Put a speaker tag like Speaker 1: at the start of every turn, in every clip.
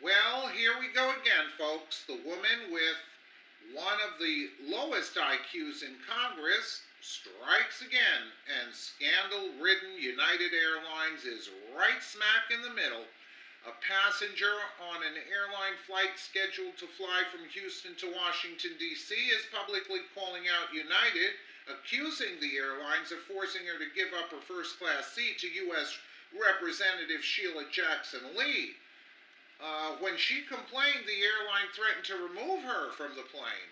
Speaker 1: Well, here we go again, folks. The woman with one of the lowest IQs in Congress strikes again, and scandal-ridden United Airlines is right smack in the middle. A passenger on an airline flight scheduled to fly from Houston to Washington, D.C. is publicly calling out United, accusing the airlines of forcing her to give up her first-class seat to U.S. Representative Sheila Jackson Lee. When she complained, the airline threatened to remove her from the plane.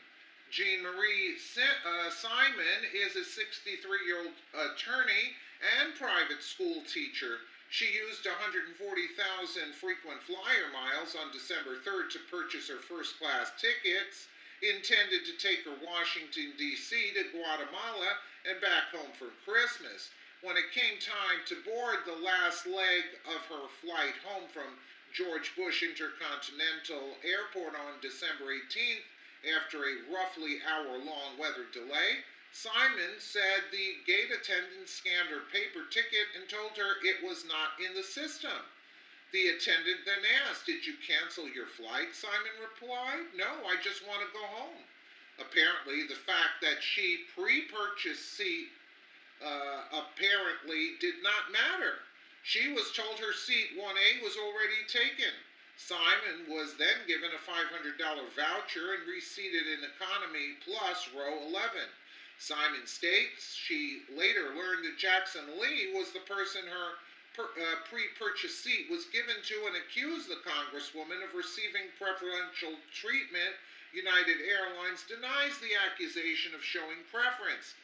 Speaker 1: Jean Marie Simon is a 63-year-old attorney and private school teacher. She used 140,000 frequent flyer miles on December 3rd to purchase her first-class tickets, intended to take her Washington, D.C. to Guatemala and back home for Christmas. When it came time to board the last leg of her flight home from George Bush Intercontinental Airport on December 18th, after a roughly hour-long weather delay, Simon said the gate attendant scanned her paper ticket and told her it was not in the system. The attendant then asked, "Did you cancel your flight?" Simon replied, "No, I just want to go home." Apparently, the fact that she pre-purchased seat apparently did not matter. She was told her seat 1A was already taken. Simon was then given a $500 voucher and reseated in Economy Plus row 11. Simon states she later learned that Jackson Lee was the person her pre-purchase seat was given to and accused the Congresswoman of receiving preferential treatment. United Airlines denies the accusation of showing preference.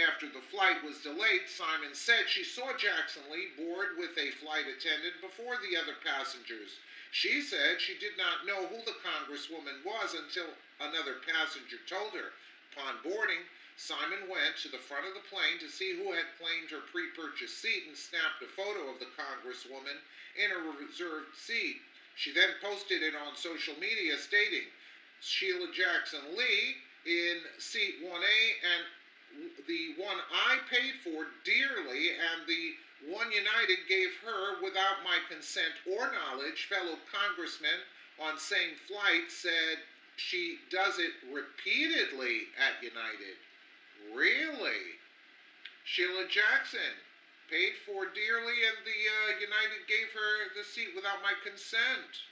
Speaker 1: After the flight was delayed, Simon said she saw Jackson Lee board with a flight attendant before the other passengers. She said she did not know who the Congresswoman was until another passenger told her. Upon boarding, Simon went to the front of the plane to see who had claimed her pre-purchased seat and snapped a photo of the Congresswoman in her reserved seat. She then posted it on social media stating, "Sheila Jackson Lee in seat 1A and the one I paid for dearly and the one United gave her without my consent or knowledge." Fellow congressman on same flight said she does it repeatedly at United. Really? Sheila Jackson paid for dearly and the United gave her the seat without my consent.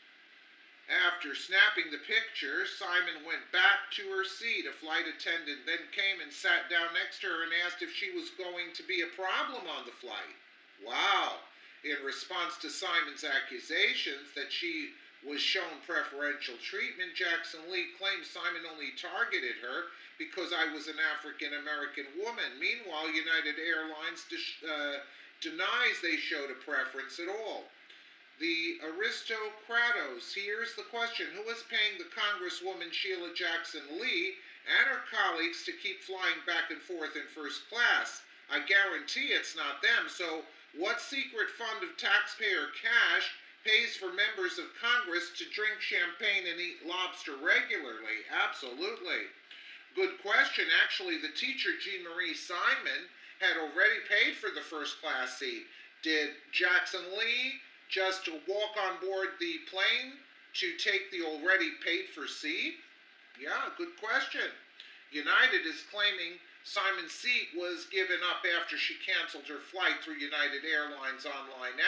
Speaker 1: After snapping the picture, Simon went back to her seat. A flight attendant then came and sat down next to her and asked if she was going to be a problem on the flight. Wow. In response to Simon's accusations that she was shown preferential treatment, Jackson Lee claimed Simon only targeted her because I was an African-American woman. Meanwhile, United Airlines denies they showed a preference at all. The aristocratos, here's the question: who is paying the Congresswoman Sheila Jackson Lee and her colleagues to keep flying back and forth in first class? I guarantee it's not them. So what secret fund of taxpayer cash pays for members of Congress to drink champagne and eat lobster regularly? Absolutely. Good question. Actually, the teacher, Jean Marie Simon, had already paid for the first class seat. Did Jackson Lee just walk on board the plane to take the already paid-for seat? Yeah, good question. United is claiming Simon's seat was given up after she canceled her flight through United Airlines online